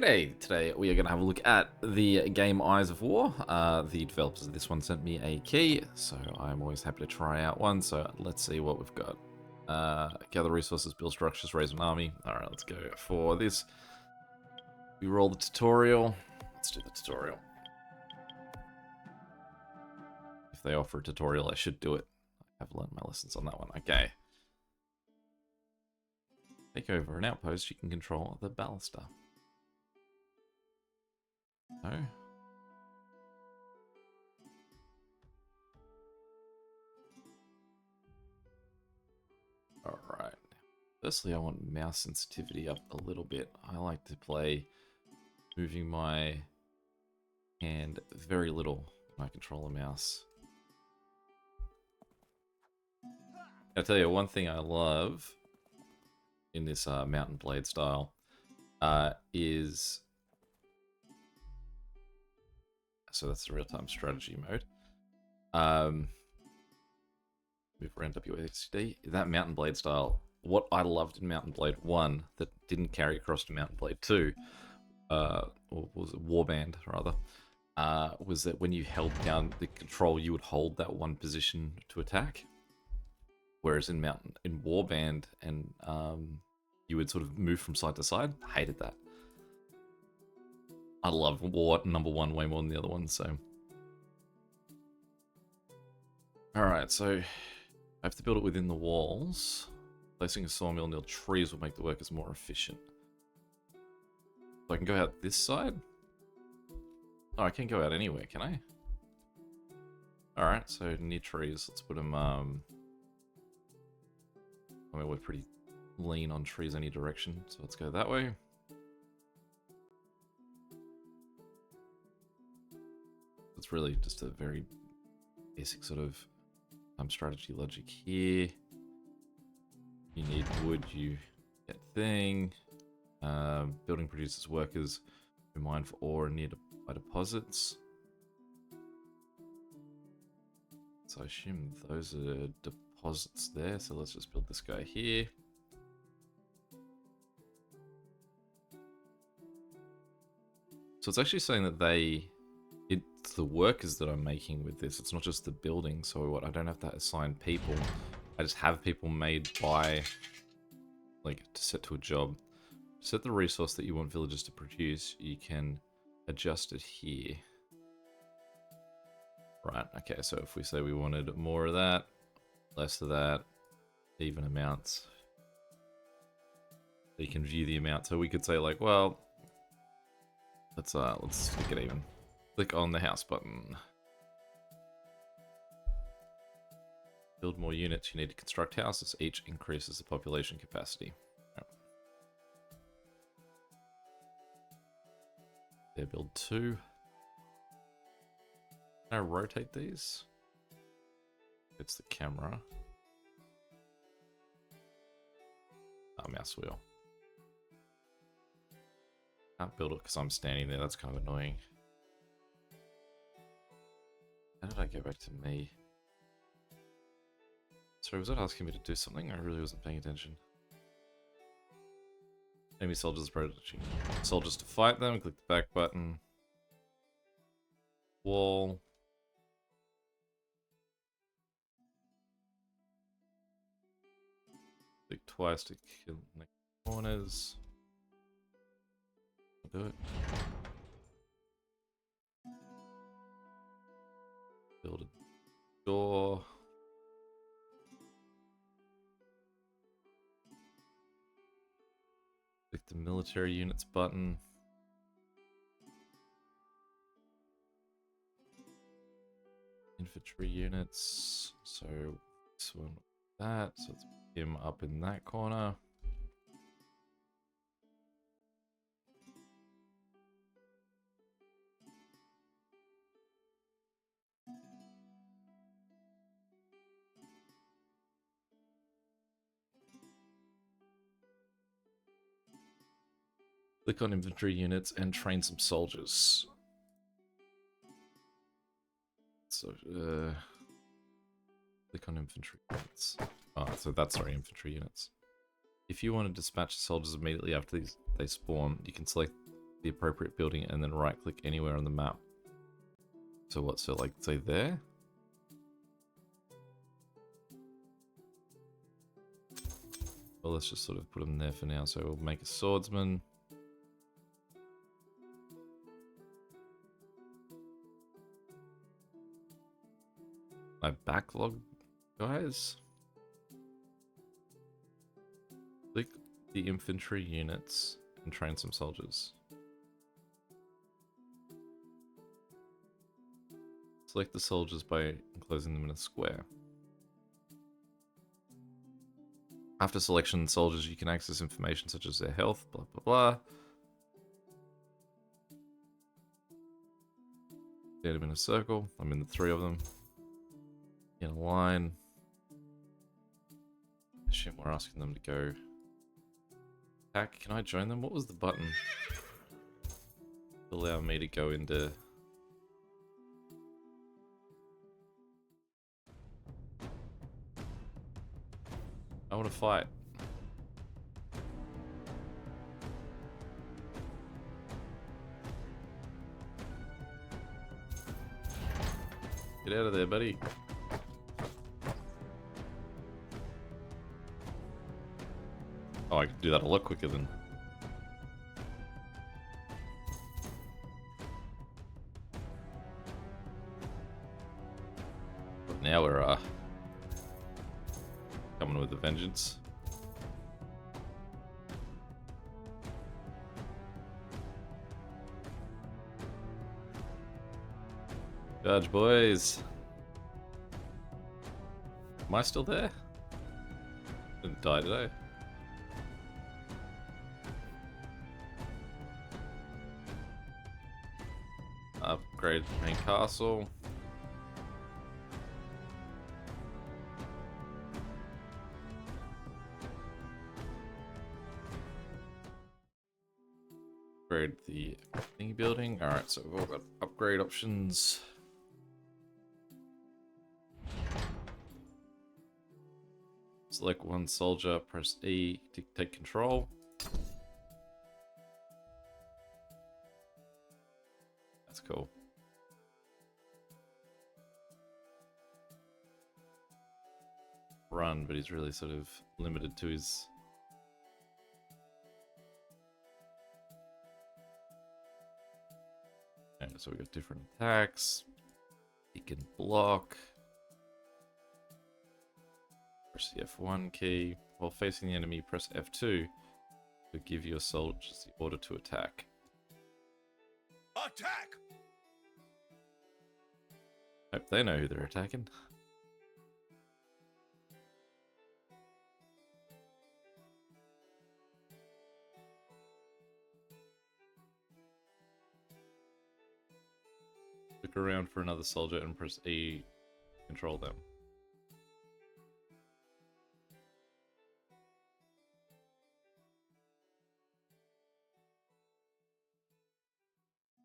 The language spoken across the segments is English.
G'day! Today we are going to have a look at the game Eyes of War. The developers of this one sent me a key, so I'm always happy to try out one. So let's see what we've got. Gather resources, build structures, raise an army. Alright, let's go for this. We roll the tutorial. Let's do the tutorial. If they offer a tutorial, I should do it. I have learned my lessons on that one. Okay. Take over an outpost, you can control the ballista. No. Alright. Firstly, I want mouse sensitivity up a little bit. I like to play moving my hand very little when I control a mouse. I'll tell you one thing I love in this Mountain Blade style is... So that's the real-time strategy mode. Move around WASD. That Mountain Blade style, what I loved in Mountain Blade 1 that didn't carry across to Mountain Blade 2, or was it Warband rather, was that when you held down the control, you would hold that one position to attack. Whereas in Warband and you would sort of move from side to side. Hated that. I love War number 1 way more than the other one, so. Alright, so I have to build it within the walls. Placing a sawmill near trees will make the workers more efficient. So I can go out this side? Oh, I can't go out anywhere, can I? Alright, so near trees, let's put them, I mean, we're pretty lean on trees any direction, so let's go that way. It's really just a very basic sort of strategy logic here. You need wood, you get thing. Building produces workers who mine for ore and near by deposits. So I assume those are deposits there, so let's just build this guy here. So it's actually saying that it's the workers that I'm making with this. It's not just the building. So what? I don't have to assign people. I just have people made by, like, to set to a job. Set the resource that you want villagers to produce. You can adjust it here. Right. Okay. So if we say we wanted more of that, less of that, even amounts, you can view the amount. So we could say like, well, let's stick it even. Click on the house button. Build more units. You need to construct houses. Each increases the population capacity. Yep. There, build 2. Can I rotate these? It's the camera. Mouse wheel. Can't build it because I'm standing there. That's kind of annoying. How did I go back to me? Sorry, was that asking me to do something? I really wasn't paying attention. Enemy soldiers approaching. Soldiers to fight them. Click the back button. Wall. Click twice to kill the corners. I'll do it. Build a door. Click the military units button. Infantry units. So this one, that. So it's him up in that corner. Click on infantry units and train some soldiers. So, click on infantry units. Oh, so that's our infantry units. If you want to dispatch the soldiers immediately after they spawn, you can select the appropriate building and then right click anywhere on the map. So what, so like say there? Well, let's just sort of put them there for now. So we'll make a swordsman. My backlog, guys. Click the infantry units and train some soldiers. Select the soldiers by enclosing them in a square. After selection soldiers, you can access information such as their health, blah blah blah. Get them in a circle. I'm in the 3 of them. In a line. Shit, we're asking them to go. Attack. Can I join them? What was the button? Allow me to go into. I want to fight. Get out of there, buddy. Oh, I can do that a lot quicker than... But now we're, coming with a vengeance. Charge, boys. Am I still there? Didn't die, did I? Upgrade the main castle. Upgrade the thingy building. Alright, so we've all got upgrade options. Select one soldier, press E to take control. That's cool. Run, but he's really sort of limited to his... Okay, so we got different attacks. He can block. Press the F1 key. While facing the enemy, press F2 to give your soldiers the order to attack. Attack! Hope they know who they're attacking. Look around for another soldier and press E to control them.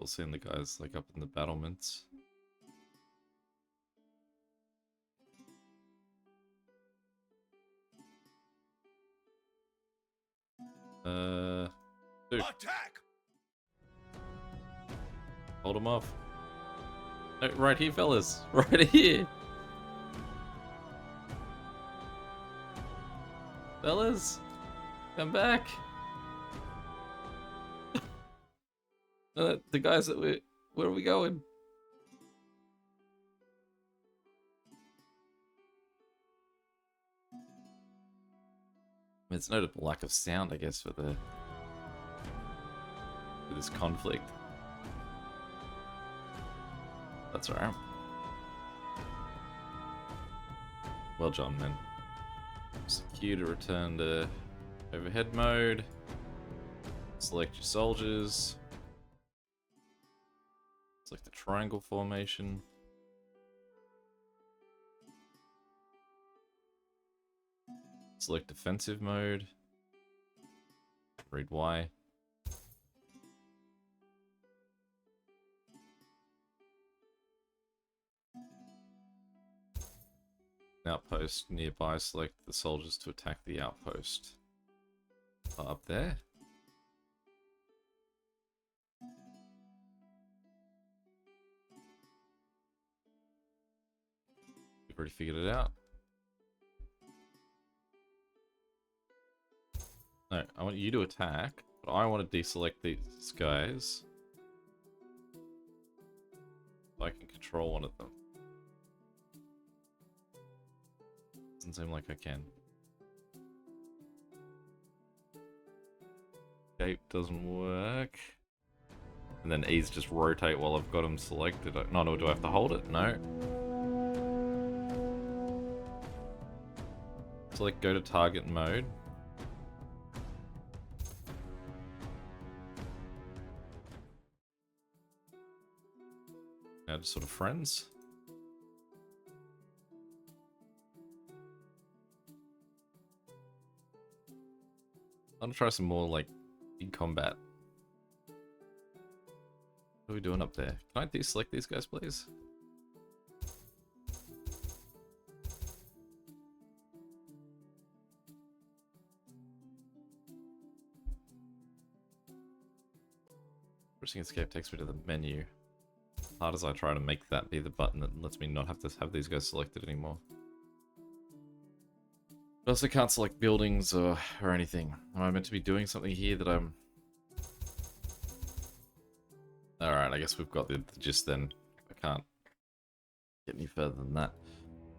We'll send the guys like up in the battlements. Dude. Attack! Hold him off. No, right here, fellas. Right here. Fellas, come back. The guys that where are we going? It's no lack of sound, I guess, for this conflict. That's alright. Well done, men. Secure to return to overhead mode. Select your soldiers. Select the triangle formation. Select defensive mode. Read Y. Outpost nearby, select the soldiers to attack the outpost. Up there. Already figured it out. No, I want you to attack, but I want to deselect these guys. So I can control one of them. Doesn't seem like I can. Escape doesn't work. And then E's just rotate while I've got them selected. No, do I have to hold it? No. Select go to target mode. Now just sort of friends. I'm gonna try some more like big combat. What are we doing up there? Can I deselect these guys, please? Pressing escape takes me to the menu. Hard as I try to make that be the button that lets me not have to have these guys selected anymore. I also can't select buildings or anything. Am I meant to be doing something here that I'm... Alright, I guess we've got the gist then. I can't get any further than that.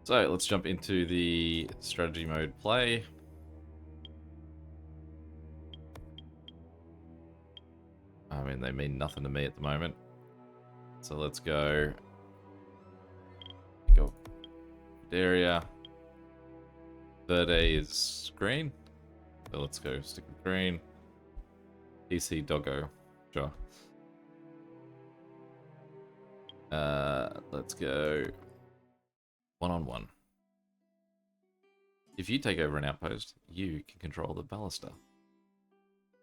So, let's jump into the strategy mode play. I mean, they mean nothing to me at the moment. So let's go... Go... Area. Verde is green. So let's go stick with green. PC Doggo. Sure. Let's go 1-on-1. If you take over an outpost, you can control the ballista.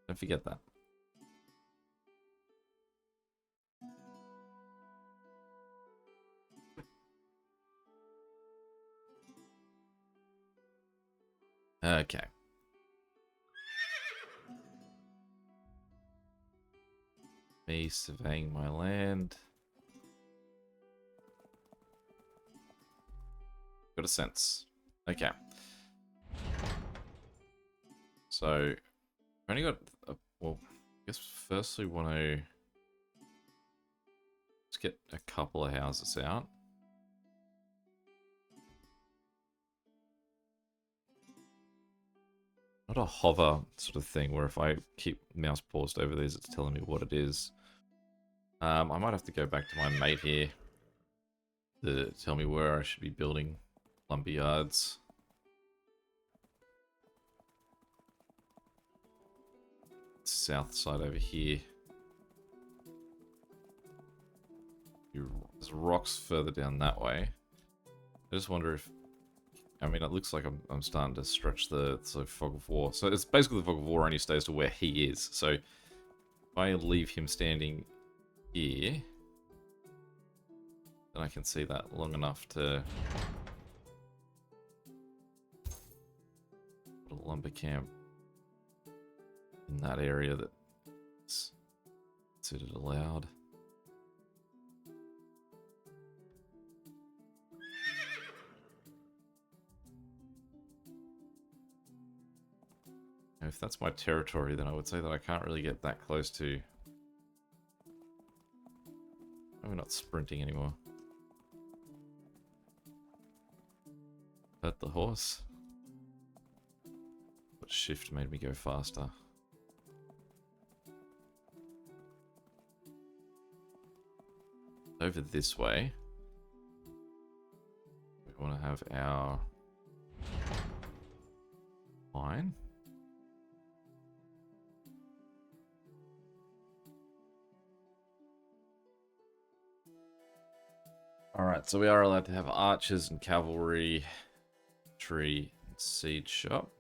Don't forget that. Okay. Me surveying my land. Got a sense. Okay. So, I've only got... well, I guess first we want to... Let's get a couple of houses out. Not a hover sort of thing where if I keep mouse paused over these, it's telling me what it is. I might have to go back to my mate here to tell me where I should be building lumber yards. South side over here. There's rocks further down that way. I just wonder if... I mean, it looks like I'm starting to stretch the fog of war. So it's basically the fog of war only stays to where he is. So if I leave him standing here, then I can see that long enough to put a lumber camp in that area that's considered allowed. If that's my territory, then I would say that I can't really get that close to... Oh, we're not sprinting anymore. Hurt the horse? But shift made me go faster. Over this way, we want to have our line. Alright, so we are allowed to have archers and cavalry, tree, and siege shop.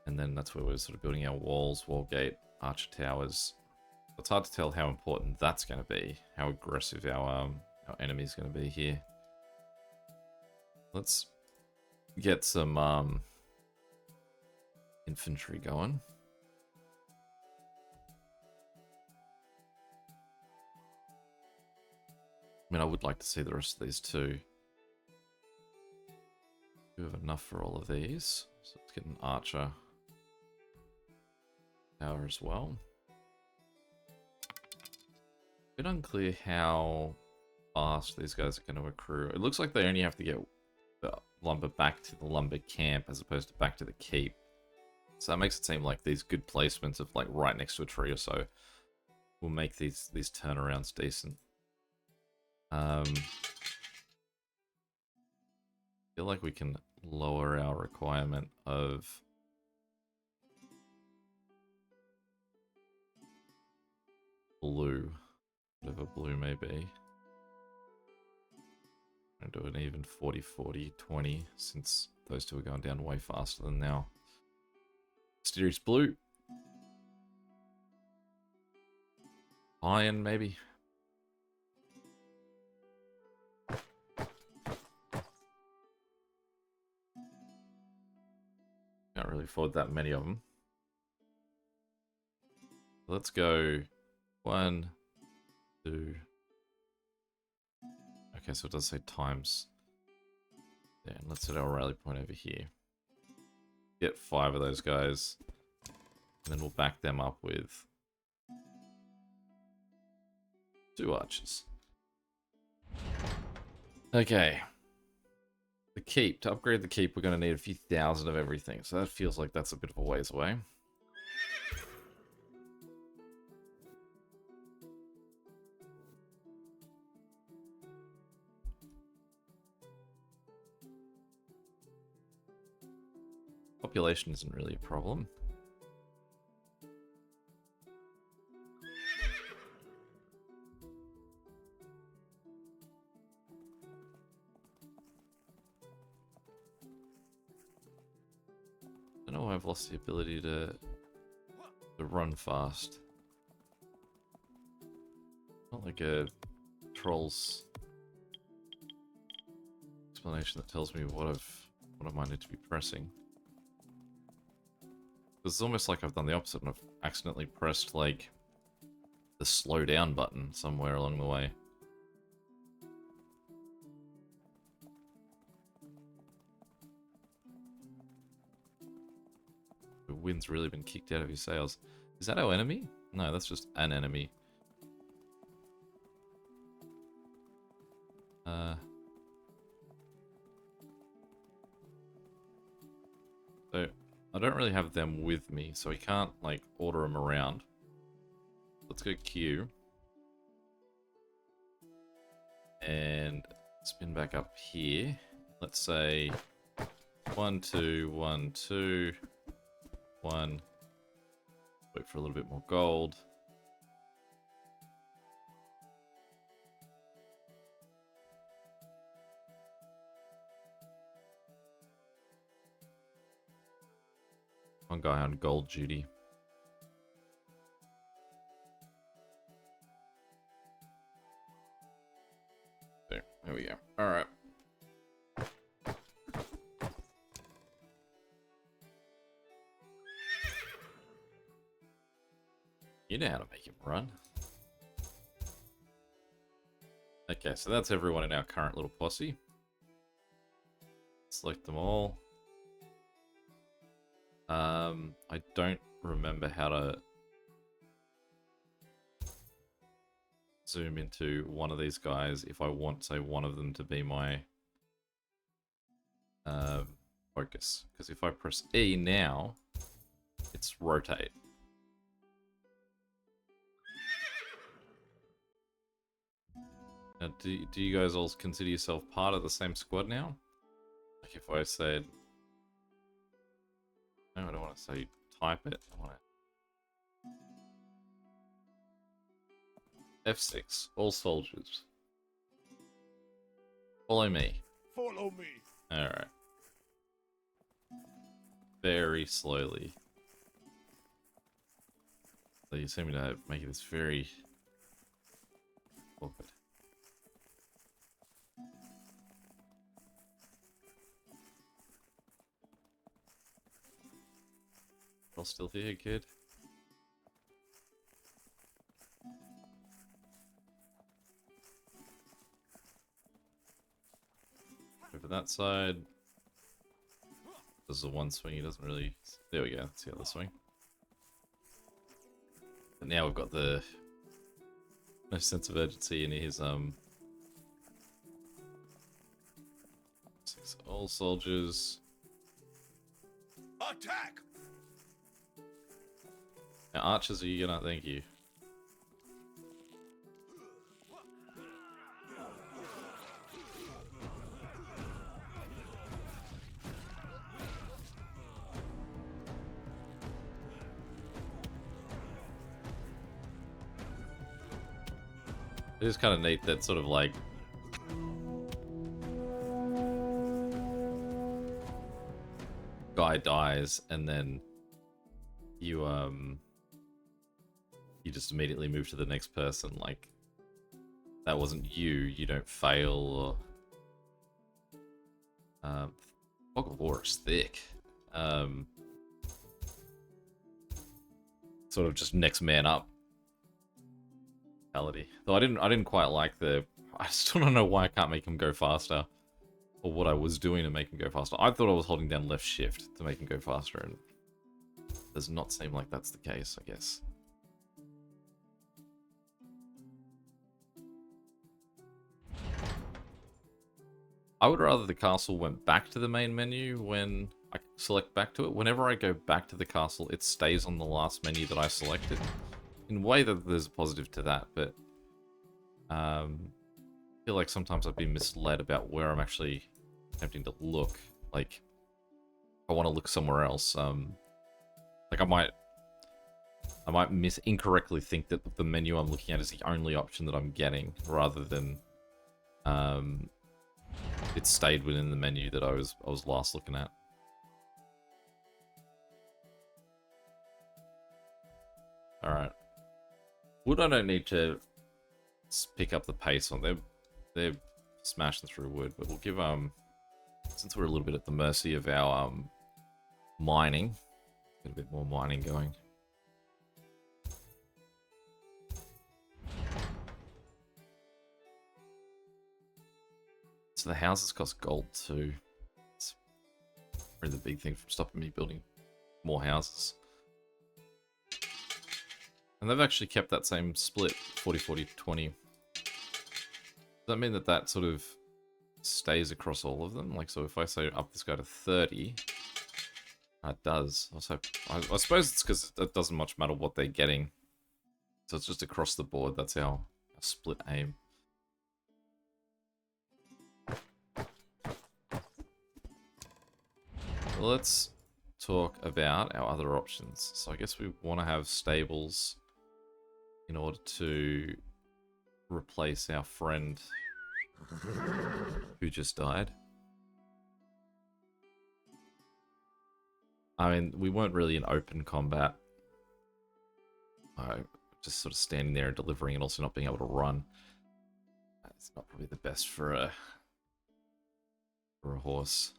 And then that's where we're sort of building our walls, wall gate, archer towers. It's hard to tell how important that's going to be, how aggressive our enemy's going to be here. Let's get some infantry going. I mean, I would like to see the rest of these too. We have enough for all of these. So let's get an archer tower as well. A bit unclear how fast these guys are going to accrue. It looks like they only have to get the lumber back to the lumber camp as opposed to back to the keep. So that makes it seem like these good placements of like right next to a tree or so will make these turnarounds decent. I feel like we can lower our requirement of blue, whatever blue may be. And do an even 40, 40, 20, since those two are going down way faster than now. Mysterious blue. Iron, maybe. Can't really afford that many of them. Let's go 1, 2. Okay, so it does say times. Yeah, and let's set our rally point over here. Get 5 of those guys. And then we'll back them up with 2 archers. Okay. The keep. To upgrade the keep, we're going to need a few thousand of everything. So that feels like that's a bit of a ways away. Population isn't really a problem. I know I've lost the ability to run fast. Not like a troll's explanation that tells me what I might need to be pressing. It's almost like I've done the opposite and I've accidentally pressed like the slow down button somewhere along the way. The wind's really been kicked out of your sails. Is that our enemy? No, that's just an enemy. So I don't really have them with me, so we can't like order them around. Let's go Q. And spin back up here. Let's say 1, 2, 1, 2, 1. Wait for a little bit more gold. One guy on gold duty. There we go. Alright. You know how to make him run. Okay, so that's everyone in our current little posse. Select them all. I don't remember how to zoom into one of these guys if I want, say, one of them to be my focus. Because if I press E now, it's rotate. Now, do you guys all consider yourself part of the same squad now? Like if I said... No, I don't want to say type it. I want to... F6. All soldiers. Follow me. Follow me. Alright. Very slowly. So you seem to make this very awkward. You're still here, kid. Over that side. is the one swing. He doesn't really... There we go. That's the other swing. But now we've got the... No sense of urgency in his, 6 all soldiers. Attack! Now, archers, are you gonna... Thank you. It is kind of neat that sort of like... guy dies and then you you just immediately move to the next person. Like, that wasn't you don't fail. Or Fog of War is thick. Sort of just next man up mentality. Though I didn't quite like the... I still don't know why I can't make him go faster, or what I was doing to make him go faster. I thought I was holding down left shift to make him go faster, and it does not seem like that's the case, I guess. I would rather the castle went back to the main menu when I select back to it. Whenever I go back to the castle, it stays on the last menu that I selected. In a way that there's a positive to that, but I feel like sometimes I've been misled about where I'm actually attempting to look. Like, I want to look somewhere else. Like I might incorrectly think that the menu I'm looking at is the only option that I'm getting, rather than it stayed within the menu that I was last looking at. All right. Wood, I don't need to pick up the pace on. They're smashing through wood, but we'll give since we're a little bit at the mercy of our mining, get a bit more mining going. So the houses cost gold too. It's probably the big thing from stopping me building more houses. And they've actually kept that same split, 40-40-20. Does that mean that that sort of stays across all of them? Like, so if I say up this guy to 30, it does. Also, I suppose it's because it doesn't much matter what they're getting. So it's just across the board. That's our split aim. Well, let's talk about our other options. So I guess we want to have stables in order to replace our friend who just died. I mean, we weren't really in open combat. Just sort of standing there and delivering and also not being able to run. It's not probably the best for a horse.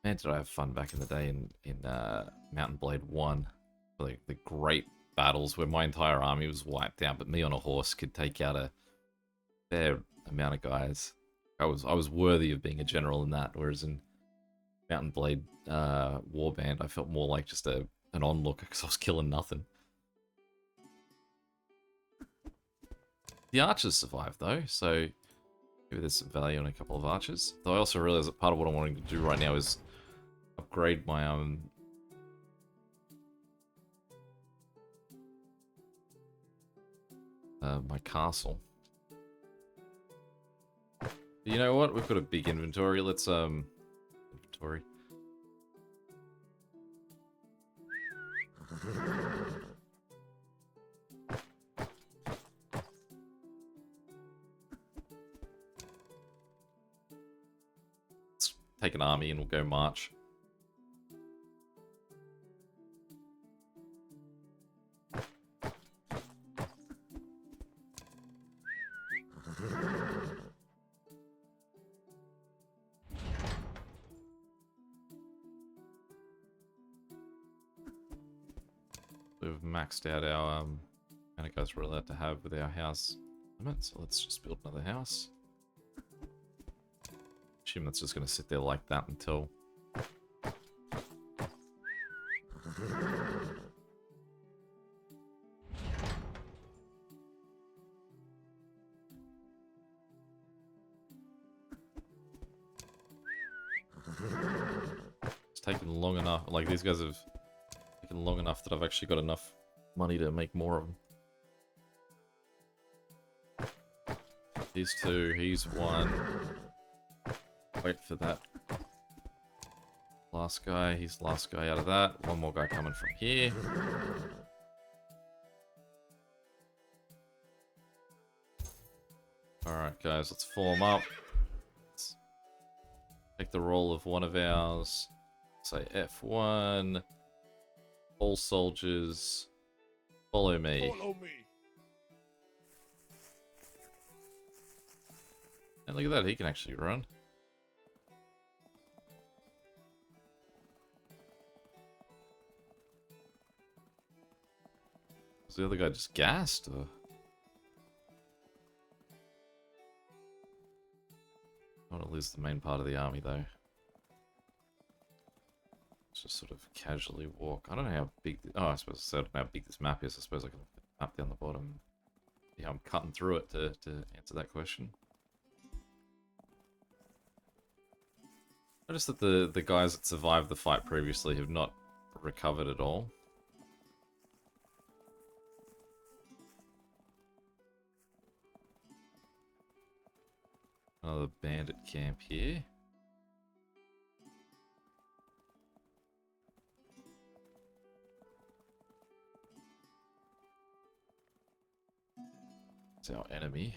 Man, did I have fun back in the day in Mount and Blade 1. Like the great battles where my entire army was wiped out, but me on a horse could take out a fair amount of guys. I was worthy of being a general in that, whereas in Mount and Blade Warband, I felt more like just an onlooker because I was killing nothing. The archers survived though, so maybe there's some value on a couple of archers. Though I also realize that part of what I'm wanting to do right now is upgrade my my castle. But you know what? We've got a big inventory. Let's inventory. Let's take an army and we'll go march. We've maxed out our amount of guys we're allowed to have with our house limit, so let's just build another house. assume that's just going to sit there like that until... It's taken long enough. Like, these guys have taken long enough that I've actually got enough money to make more of them. He's two, he's one. Wait for that last guy. He's last guy out of that. One more guy coming from here. Alright guys, let's form up. Let's take the role of one of ours. Say F1. All soldiers, follow me. Follow me. And look at that, he can actually run. Was the other guy just gassed? Or... I don't want to lose the main part of the army though. Let's just sort of casually walk. I don't know how big... Oh, I suppose I don't know how big this map is. I suppose I can put the map down the bottom. Yeah, I'm cutting through it to answer that question. Notice that the guys that survived the fight previously have not recovered at all. Another bandit camp here. It's our enemy.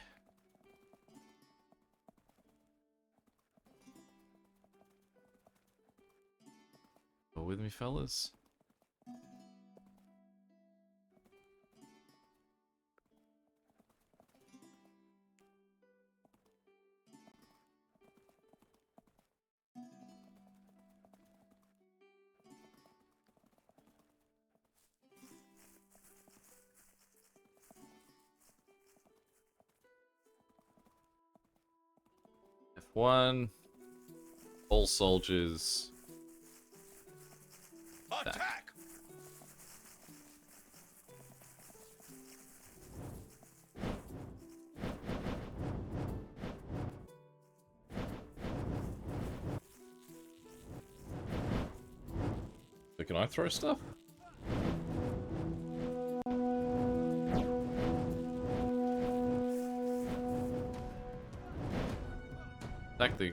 Go with me, fellas. F1. All soldiers. Attack! So can I throw stuff? Attack the...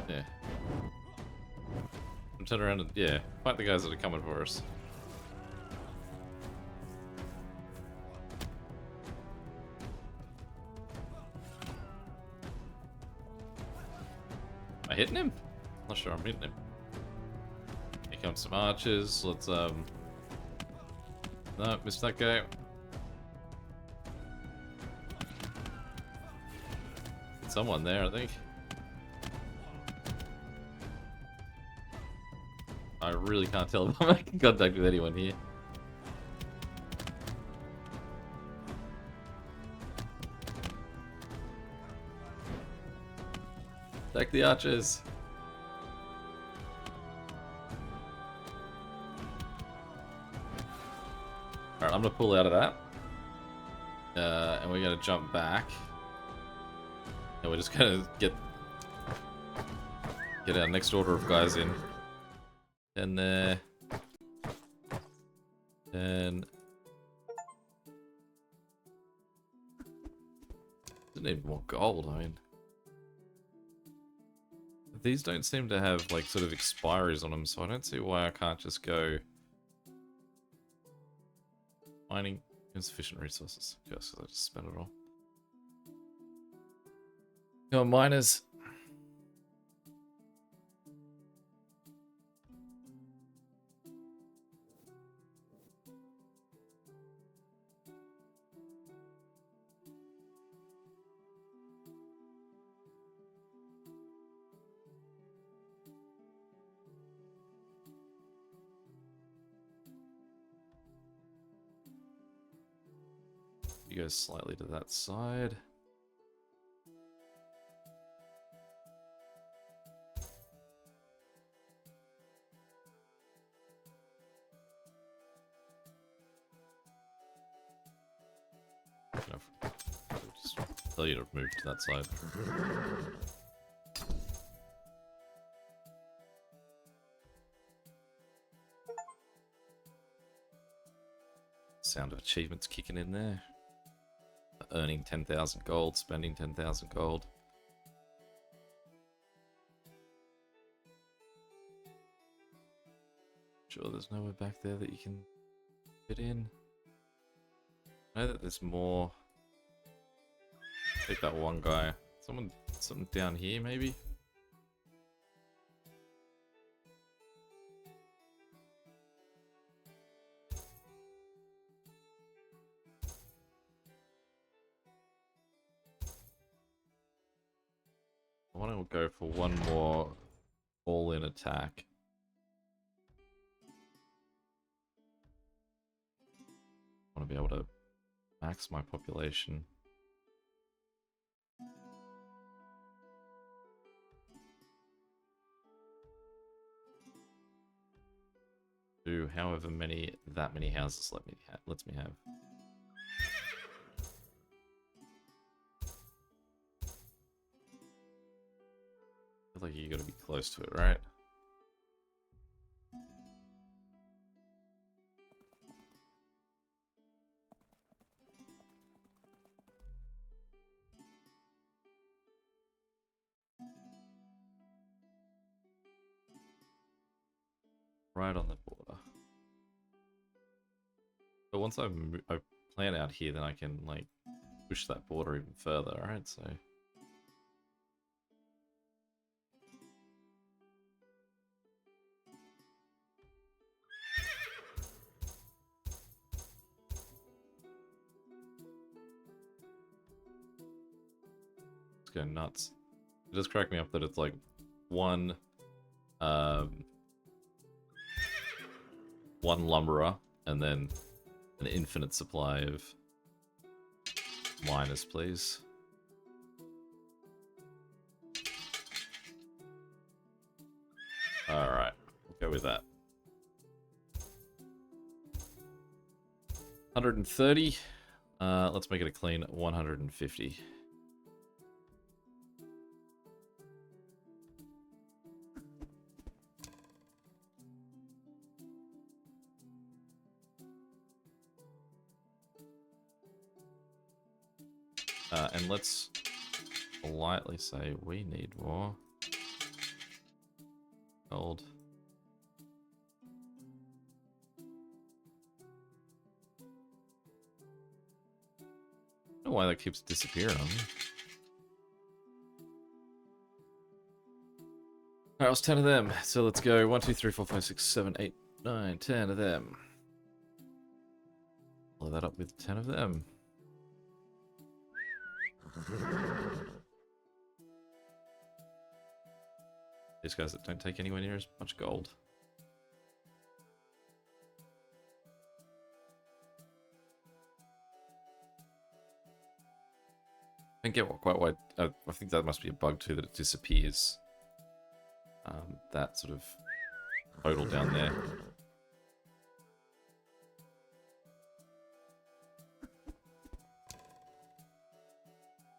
Yeah. Turn around and... Yeah. Fight the guys that are coming for us. Am I hitting him? Not sure I'm hitting him. Here comes some archers. Let's, No, missed that guy. Someone there, I think. I really can't tell if I'm making contact with anyone here. Attack the archers. Alright, I'm gonna pull out of that. And we're gonna jump back. And we're just gonna get our next order of guys in. And there. And didn't need more gold, I mean. These don't seem to have like sort of expiries on them, so I don't see why I can't just go mining insufficient resources. Just I just spent it all. Come on, miners. You go slightly to that side. I'll just tell you to move to that side. Sound of achievements kicking in there. Earning 10,000 gold, spending 10,000 gold. Sure, there's nowhere back there that you can fit in. I know that there's more. Take that one guy. Something down here, maybe? I want to go for one more all-in attack. I want to be able to max my population. Do however many that many houses lets me have. I feel like you got to be close to it, right? Right on the border. But once I plan out here, then I can like push that border even further, right? So. Go nuts. It does crack me up that it's like one lumberer and then an infinite supply of miners, please. Alright, we'll go with that. 130. Let's make it a clean 150. And let's politely say we need more gold. I don't know why that keeps disappearing on me. Alright, it's 10 of them. So let's go 1, 2, 3, 4, 5, 6, 7, 8, 9, 10 of them. Follow that up with 10 of them. These guys that don't take anywhere near as much gold. I don't get quite why. I think that must be a bug too, that it disappears. That sort of total down there.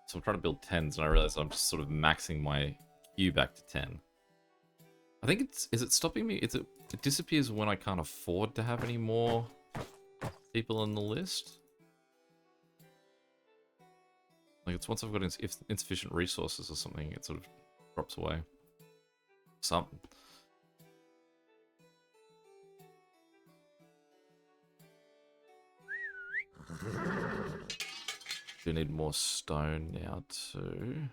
So I'm trying to build 10s, and I realize I'm just sort of maxing my queue back to 10. I think is it stopping me? It disappears when I can't afford to have any more people on the list? Like, it's once I've got insufficient resources or something, it sort of drops away. Something. Do need more stone now too.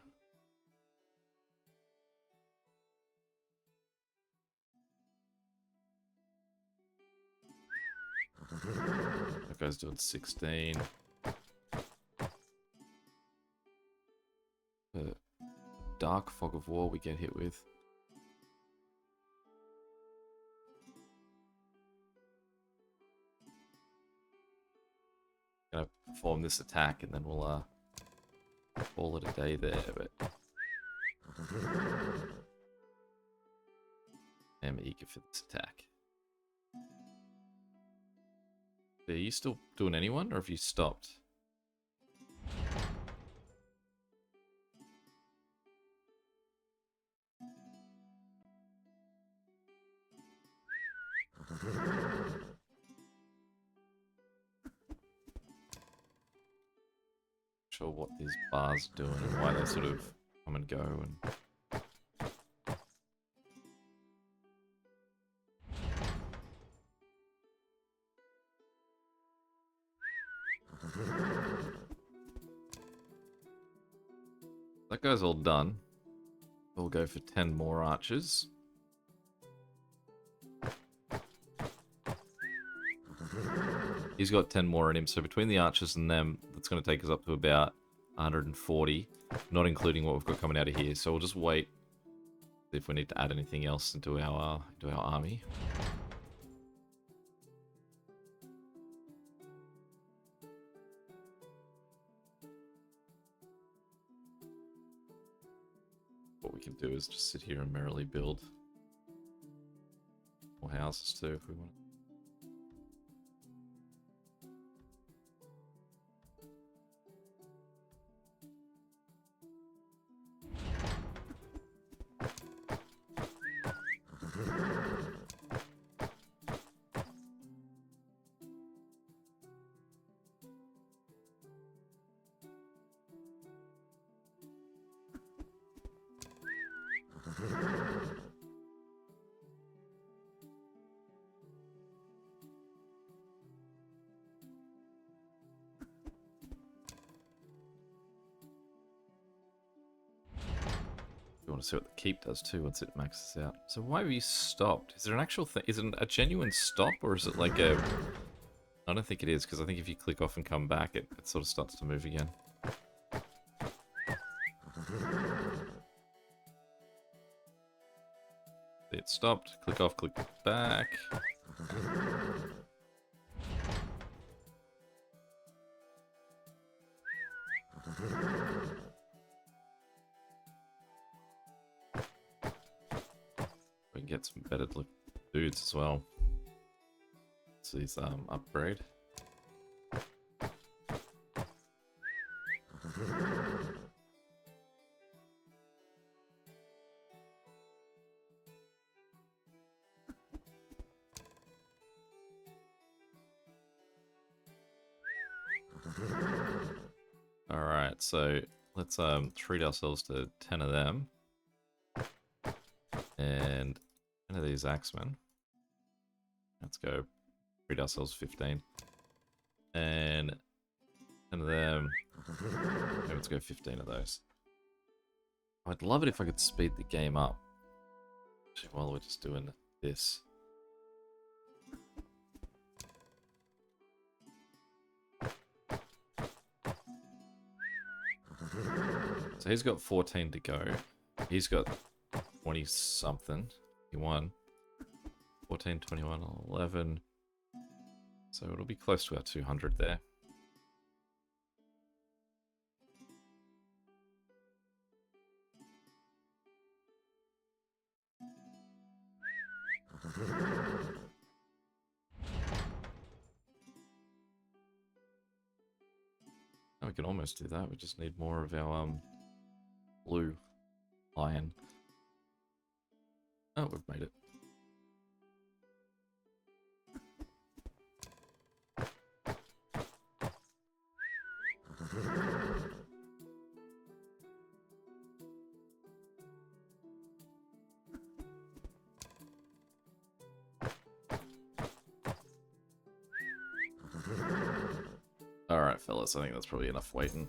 That guy's doing 16. The dark fog of war we get hit with. Gonna perform this attack and then we'll call it a day there, but I'm eager for this attack. Are you still doing anyone, or have you stopped? sure what these bars are doing and why they sort of come and go and... That guy's all done. We'll go for 10 more archers. He's got 10 more in him, so between the archers and them, that's going to take us up to about 140, not including what we've got coming out of here. So we'll just wait if we need to add anything else into our army. What we can do is just sit here and merrily build more houses too if we want. We want to see what the keep does too once it maxes out. So why have you stopped? Is there an actual thing? Is it a genuine stop or is it like a... I don't think it is, because I think if you click off and come back, it sort of starts to move again. It stopped. Click off, click back. We can get some better dudes as well. So these upgrade. Alright, so let's treat ourselves to 10 of them. And 10 of these axemen. Let's go treat ourselves 15. And 10 of them. Okay, let's go 15 of those. I'd love it if I could speed the game up. Actually, while we're just doing this. So he's got 14 to go. He's got 20 something. 21. 14, 21, 11. So it'll be close to our 200 there. Oh, we can almost do that. We just need more of our blue iron. Oh, we've made it. Alright, fellas, I think that's probably enough waiting.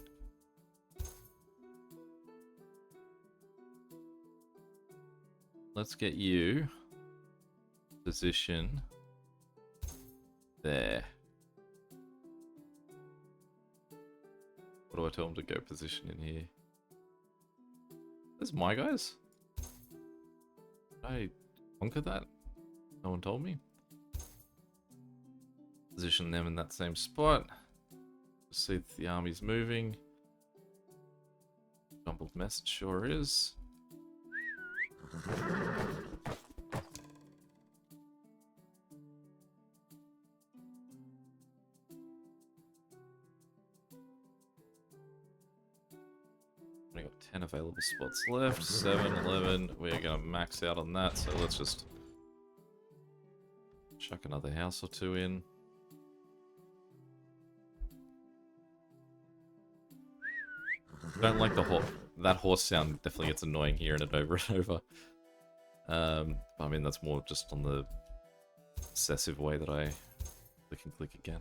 Let's get you position there. What do I tell them to go position in here? There's my guys. Did I conquer that? No one told me. Position them in that same spot. See if the army's moving. Jumbled mess, it sure is. Only got 10 available spots left. 7, 11. We're gonna max out on that, so let's just chuck another house or two in. Don't like the horse. That horse sound definitely gets annoying hearing it over and over. I mean, that's more just on the obsessive way that I click and click again.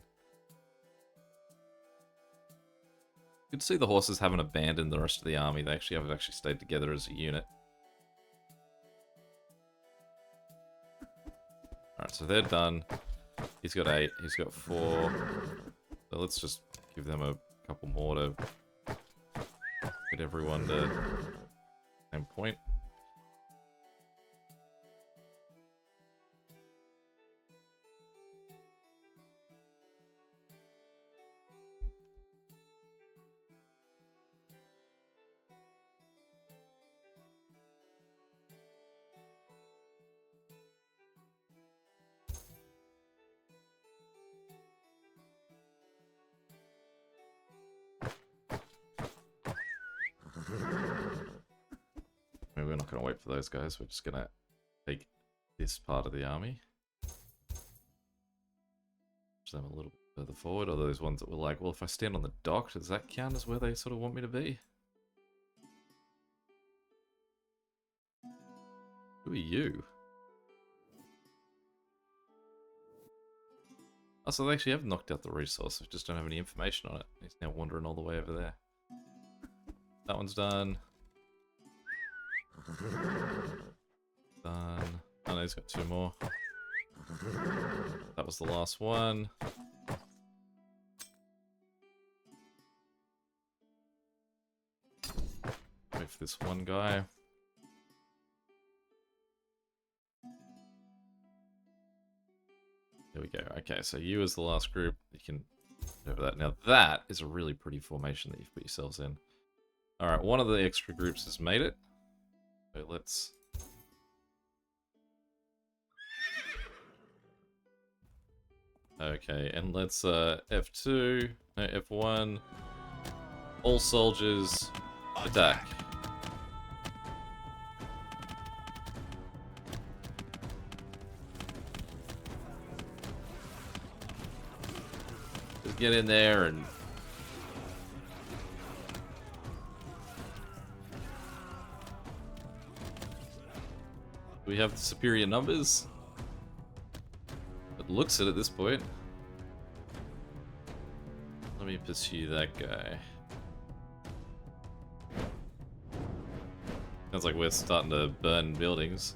Good to see the horses haven't abandoned the rest of the army. They actually have stayed together as a unit. Alright, so they're done. He's got 8. He's got 4. So let's just give them a couple more to get everyone to the same point. We're not going to wait for those guys. We're just going to take this part of the army. Push them a little bit further forward. Or those ones that were like, well, if I stand on the dock, does that count as where they sort of want me to be? Who are you? Oh, so they actually have knocked out the resource. We just don't have any information on it. He's now wandering all the way over there. That one's done. Done. Oh no, he's got 2 more. That was the last one. Wait for this one guy. There we go. Okay, so you as the last group, you can over that. Now that is a really pretty formation that you've put yourselves in. Alright, one of the extra groups has made it. So let's... Okay, and let's F2, no, F1, all soldiers attack. Just get in there and... We have superior numbers. It looks it at this point. Let me pursue that guy. Sounds like we're starting to burn buildings.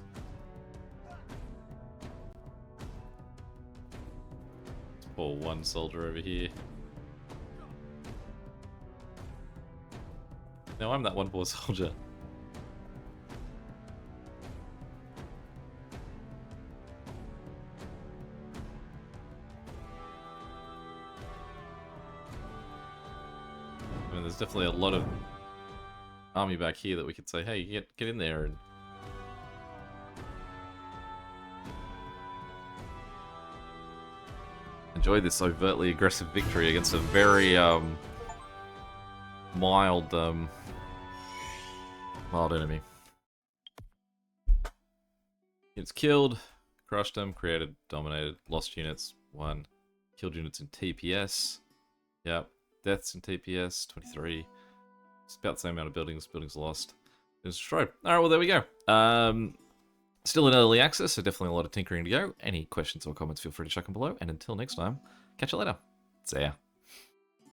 Let's pull one soldier over here. No, I'm that one poor soldier. There's definitely a lot of army back here that we could say, hey, get in there and enjoy this overtly aggressive victory against a very mild enemy. Units killed, crushed them, created, dominated, lost units, 1, killed units in TPS. Yep. Deaths in TPS, 23. It's about the same amount of buildings lost. It's destroyed. Alright, well there we go. Still in early access, so definitely a lot of tinkering to go. Any questions or comments, feel free to chuck them below. And until next time, catch you later. See ya.